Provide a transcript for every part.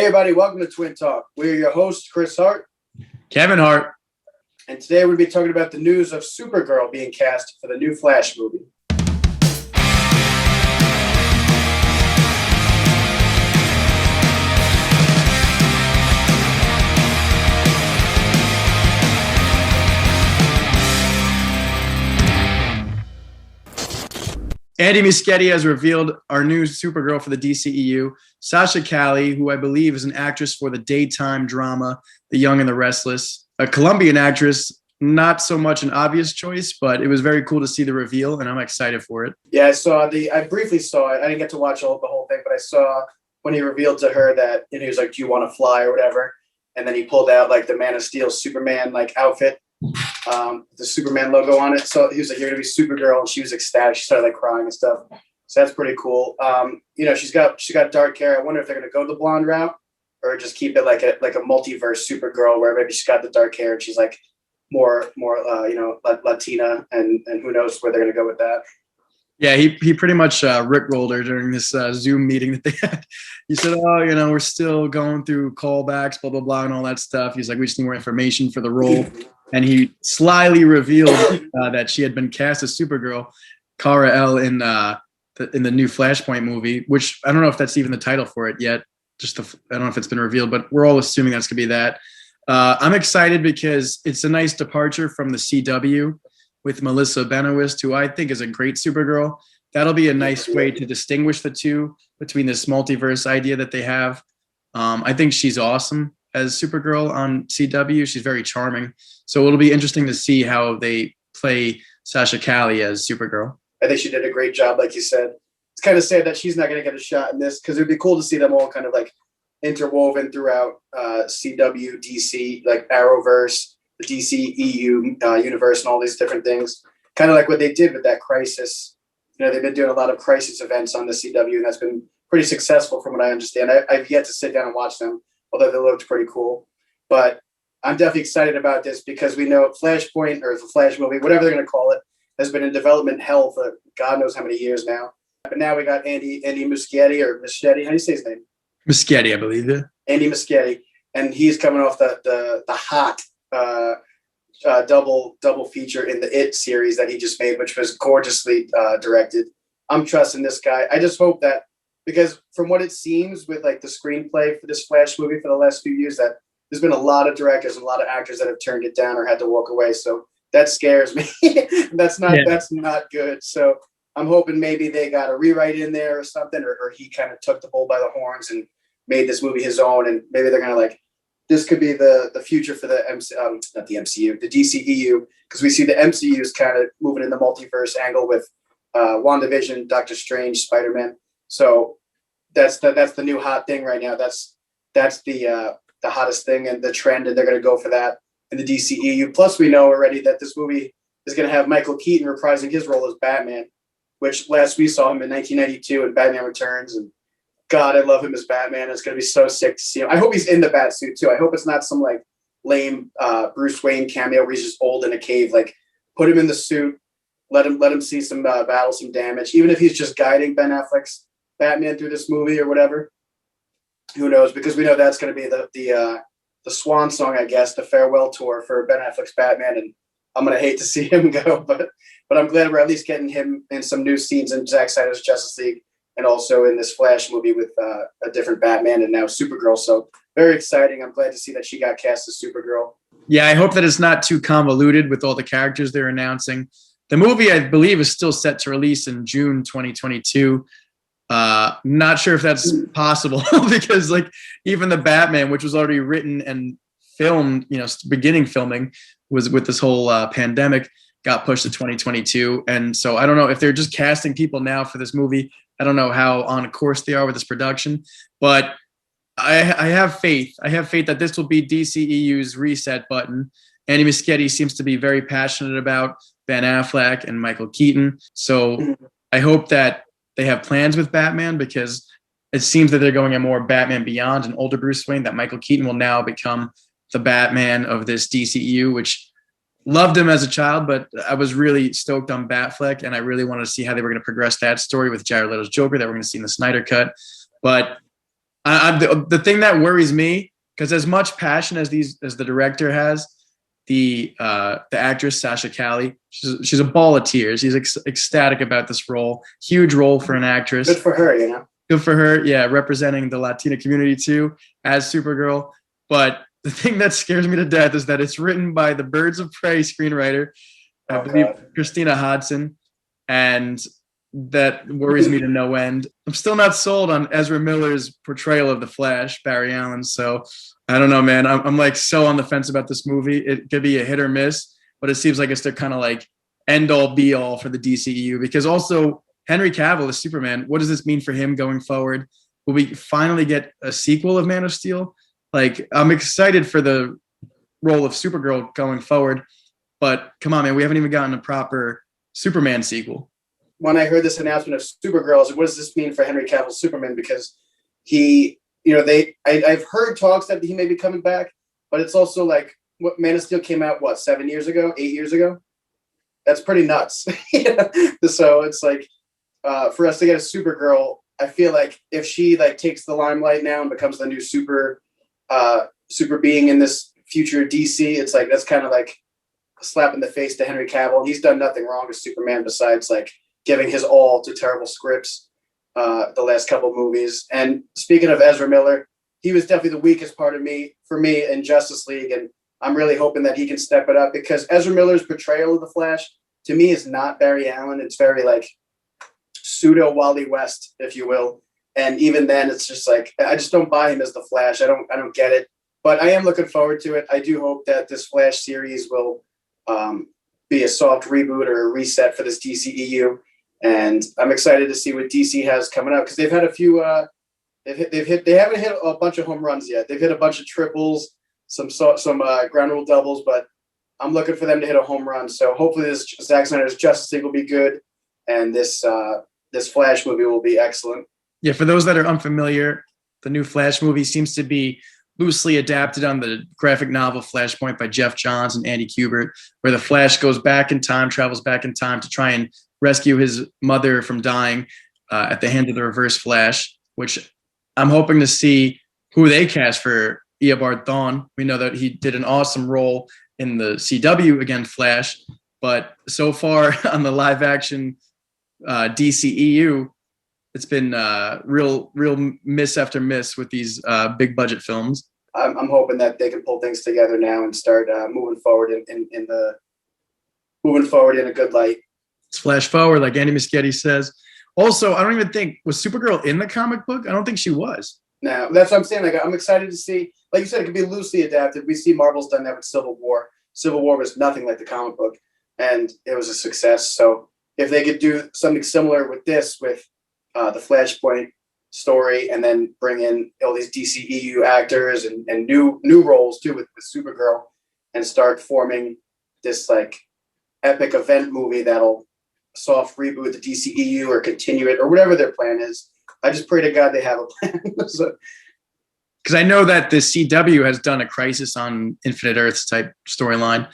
Hey everybody, welcome to Twin Talk. We're your hosts, Chris Hart. Kevin Hart. And today we'll be talking about the news of Supergirl being cast for the new Flash movie. Andy Muschietti has revealed our new Supergirl for the DCEU. Sasha Calle, who I believe is an actress for the daytime drama, The Young and The Restless. A Colombian actress, not so much an obvious choice, but it was very cool to see the reveal, and I'm excited for it. Yeah, I briefly saw it. I didn't get to watch the whole thing, but I saw when he revealed to her that, and he was like, "Do you want to fly?" or whatever. And then he pulled out like the Man of Steel Superman like outfit. The Superman logo on it. So he was like, "You're gonna be Supergirl," and she was ecstatic. She started like crying and stuff. So that's pretty cool. She's got dark hair. I wonder if they're gonna go the blonde route or just keep it like a multiverse Supergirl where maybe she's got the dark hair and she's like more Latina, and who knows where they're gonna go with that. Yeah, he pretty much rickrolled her during this Zoom meeting that they had. He said, "Oh, we're still going through callbacks, blah blah blah, and all that stuff." He's like, "We just need more information for the role." And he slyly revealed that she had been cast as Supergirl, Kara-El, in the new Flashpoint movie, which I don't know if that's even the title for it yet. I don't know if it's been revealed, but we're all assuming that's going to be that. I'm excited because it's a nice departure from the CW with Melissa Benoist, who I think is a great Supergirl. That'll be a nice way to distinguish the two between this multiverse idea that they have. I think she's awesome as Supergirl on CW. She's very charming. So it'll be interesting to see how they play Sasha Calle as Supergirl. I think she did a great job, like you said. It's kind of sad that she's not going to get a shot in this because it'd be cool to see them all kind of like interwoven throughout CW, DC, like Arrowverse, the DCEU universe, and all these different things. Kind of like what they did with that Crisis. They've been doing a lot of Crisis events on the CW, and that's been pretty successful from what I understand. I've yet to sit down and watch them, although they looked pretty cool. But I'm definitely excited about this because we know Flashpoint, or the Flash movie, whatever they're going to call it, has been in development hell for God knows how many years now. But now we got Andy Muschietti, or Muschietti. How do you say his name? Muschietti, I believe it. Andy Muschietti, and he's coming off the hot double feature in the It series that he just made, which was gorgeously directed. I'm trusting this guy. I just hope that, because from what it seems with like the screenplay for this Flash movie for the last few years, that there's been a lot of directors and a lot of actors that have turned it down or had to walk away. So that scares me. That's not good. So I'm hoping maybe they got a rewrite in there or something, or he kind of took the bull by the horns and made this movie his own. And maybe they're going to this could be the future for the not the MCU, the DCEU, because we see the MCU is kind of moving in the multiverse angle with WandaVision, Doctor Strange, Spider-Man. So that's the new hot thing right now. That's the hottest thing and the trend, and they're going to go for that in the DCEU. Plus, we know already that this movie is going to have Michael Keaton reprising his role as Batman, which last we saw him in 1992 in Batman Returns. And God, I love him as Batman. It's going to be so sick to see him. I hope he's in the bat suit too. I hope it's not some like lame Bruce Wayne cameo where he's just old in a cave. Like, put him in the suit, let him see some battle, some damage. Even if he's just guiding Ben Affleck's Batman through this movie or whatever. Who knows? Because we know that's going to be the swan song, I guess, the farewell tour for Ben Affleck's Batman, and I'm going to hate to see him go, but I'm glad we're at least getting him in some new scenes in Zack Snyder's Justice League, and also in this Flash movie with a different Batman and now Supergirl. So very exciting. I'm glad to see that she got cast as Supergirl. Yeah, I hope that it's not too convoluted with all the characters they're announcing. The movie, I believe, is still set to release in June 2022. Not sure if that's possible because even the Batman, which was already written and filmed, beginning filming was with this whole pandemic, got pushed to 2022. And so I don't know if they're just casting people now for this movie. I don't know how on course they are with this production, but I have faith. I have faith that this will be DCEU's reset button. Andy Muschietti seems to be very passionate about Ben Affleck and Michael Keaton. So I hope that they have plans with Batman, because it seems that they're going a more Batman Beyond, an older Bruce Wayne, that Michael Keaton will now become the Batman of this DCEU, which loved him as a child, but I was really stoked on Batfleck, and I really wanted to see how they were going to progress that story with Jared Leto's Joker that we're going to see in the Snyder Cut. But The thing that worries me, because as much passion as the director has, the actress Sasha Calle, she's a ball of tears. She's ecstatic about this role. Huge role for an actress. Good for her, you know. Good for her. Yeah, representing the Latina community too as Supergirl. But the thing that scares me to death is that it's written by the Birds of Prey screenwriter, I believe Christina Hodson, and that worries me to no end. I'm still not sold on Ezra Miller's portrayal of the Flash, Barry Allen. So I don't know, man. I'm like so on the fence about this movie. It could be a hit or miss, but it seems like it's the kind of like end all be all for the DCEU, because also Henry Cavill is Superman. What does this mean for him going forward? Will we finally get a sequel of Man of Steel? Like, I'm excited for the role of Supergirl going forward, but come on, man, we haven't even gotten a proper Superman sequel. When I heard this announcement of Supergirl, I was like, what does this mean for Henry Cavill's Superman? Because he, you know, I've heard talks that he may be coming back, but it's also like, what, Man of Steel came out, 7 years ago, 8 years ago? That's pretty nuts. Yeah. So it's like, for us to get a Supergirl, I feel like if she like takes the limelight now and becomes the new super being in this future DC, it's like, that's kind of like a slap in the face to Henry Cavill. He's done nothing wrong with Superman besides like giving his all to terrible scripts the last couple of movies. And speaking of Ezra Miller, he was definitely the weakest part for me in Justice League, and I'm really hoping that he can step it up, because Ezra Miller's portrayal of the Flash to me is not Barry Allen. It's very like pseudo Wally West, if you will. And even then, it's just like, I just don't buy him as the Flash. I don't get it. But I am looking forward to it. I do hope that this Flash series will be a soft reboot or a reset for this DCEU. And I'm excited to see what DC has coming up, because they've had a few. They haven't hit a bunch of home runs yet. They've hit a bunch of triples, some ground rule doubles, but I'm looking for them to hit a home run. So hopefully this Zack Snyder's Justice League will be good, and this Flash movie will be excellent. Yeah, for those that are unfamiliar, the new Flash movie seems to be loosely adapted on the graphic novel Flashpoint by Jeff Johns and Andy Kubert, where the Flash goes back in time, travels back in time to try and rescue his mother from dying at the hand of the Reverse Flash, which I'm hoping to see who they cast for Eobard Thawne. We know that he did an awesome role in the CW against Flash, but so far on the live action DCEU, it's been real miss after miss with these big budget films. I'm hoping that they can pull things together now and start moving forward in a good light. It's flash forward, like Andy Muschietti says. Also, I don't even think, was Supergirl in the comic book? I don't think she was. No, that's what I'm saying. Like, I'm excited to see, like you said, it could be loosely adapted. We see Marvel's done that with Civil War. Civil War was nothing like the comic book, and it was a success. So if they could do something similar with this, with the Flashpoint story, and then bring in all these DCEU actors and new roles too with Supergirl, and start forming this like epic event movie that'll soft reboot the DCEU or continue it or whatever their plan is. I just pray to God they have a plan. Because I know that the CW has done a Crisis on Infinite Earths type storyline.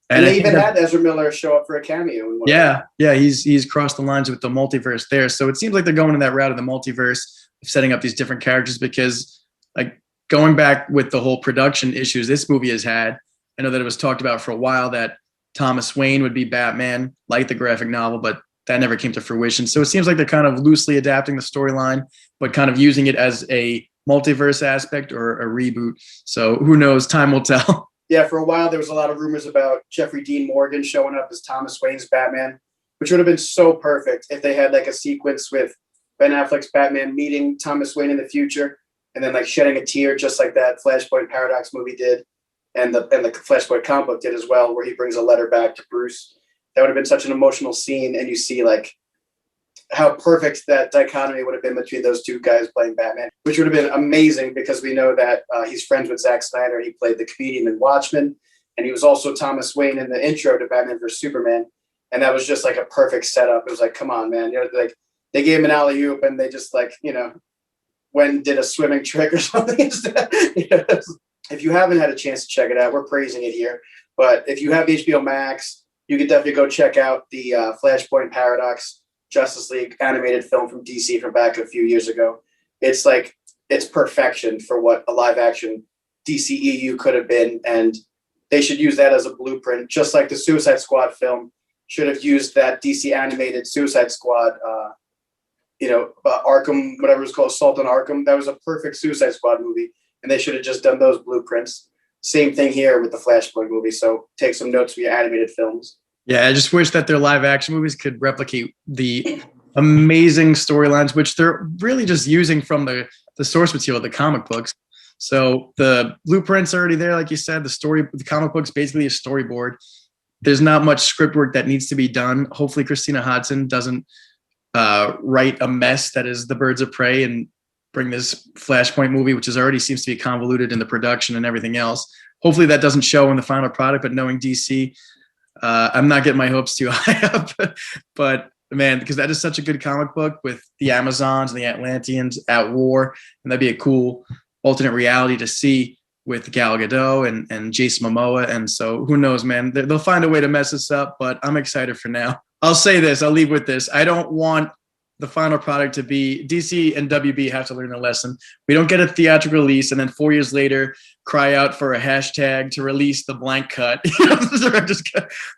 And they even had Ezra Miller show up for a cameo. Yeah, he's crossed the lines with the multiverse there. So it seems like they're going in that route of the multiverse, of setting up these different characters, because like going back with the whole production issues this movie has had, I know that it was talked about for a while that Thomas Wayne would be Batman, like the graphic novel, but that never came to fruition. So it seems like they're kind of loosely adapting the storyline, but kind of using it as a multiverse aspect or a reboot. So who knows? Time will tell. Yeah, for a while there was a lot of rumors about Jeffrey Dean Morgan showing up as Thomas Wayne's Batman, which would have been so perfect if they had like a sequence with Ben Affleck's Batman meeting Thomas Wayne in the future, and then like shedding a tear, just like that Flashpoint Paradox movie did, and the Flashpoint comic book did as well, where he brings a letter back to Bruce. That would have been such an emotional scene, and you see like how perfect that dichotomy would have been between those two guys playing Batman, which would have been amazing, because we know that he's friends with Zack Snyder. He played the comedian in Watchmen, and he was also Thomas Wayne in the intro to Batman vs Superman, and that was just like a perfect setup. It was like, come on, man, like they gave him an alley-oop, and they just like, went and did a swimming trick or something instead. If you haven't had a chance to check it out, we're praising it here, but if you have HBO Max, you could definitely go check out the Flashpoint Paradox Justice League animated film from DC from back a few years ago. It's like it's perfection for what a live action DCEU could have been, and they should use that as a blueprint, just like the Suicide Squad film should have used that DC animated Suicide Squad, Arkham, whatever it's called, Assault on Arkham. That was a perfect Suicide Squad movie, and they should have just done those blueprints. Same thing here with the Flashpoint movie. So take some notes for your animated films. Yeah, I just wish that their live action movies could replicate the amazing storylines, which they're really just using from the source material, the comic books. So the blueprint's already there, like you said. The comic book's basically a storyboard. There's not much script work that needs to be done. Hopefully Christina Hodson doesn't write a mess that is the Birds of Prey and bring this Flashpoint movie, which already seems to be convoluted in the production and everything else. Hopefully that doesn't show in the final product, but knowing DC, I'm not getting my hopes too high up. But man, because that is such a good comic book with the Amazons and the Atlanteans at war, and that'd be a cool alternate reality to see with Gal Gadot and Jason Momoa. And so who knows, man, they'll find a way to mess us up, but I'm excited for now. I'll say this, I'll leave with this. I don't want the final product to be DC and WB have to learn a lesson. We don't get a theatrical release and then 4 years later cry out for a hashtag to release the blank cut.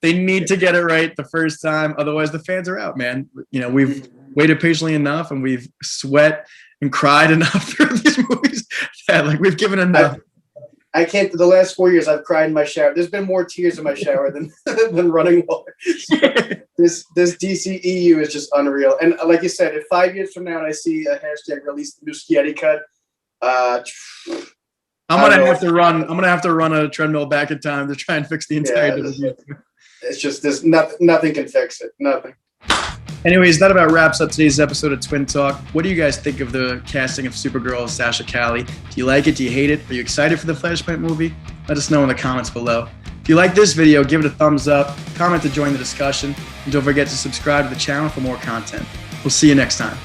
They need to get it right the first time. Otherwise the fans are out, man. We've waited patiently enough and we've sweat and cried enough through these movies that we've given enough. I can't. The last 4 years, I've cried in my shower. There's been more tears in my shower than running water. This DCEU is just unreal. And like you said, if 5 years from now and I see a hashtag release the Muschietti cut, I'm gonna have to run a treadmill back in time to try and fix the entire. It's just there's nothing can fix it. Nothing. Anyways, that about wraps up today's episode of Twin Talk. What do you guys think of the casting of Supergirl, Sasha Calle? Do you like it? Do you hate it? Are you excited for the Flashpoint movie? Let us know in the comments below. If you like this video, give it a thumbs up, comment to join the discussion, and don't forget to subscribe to the channel for more content. We'll see you next time.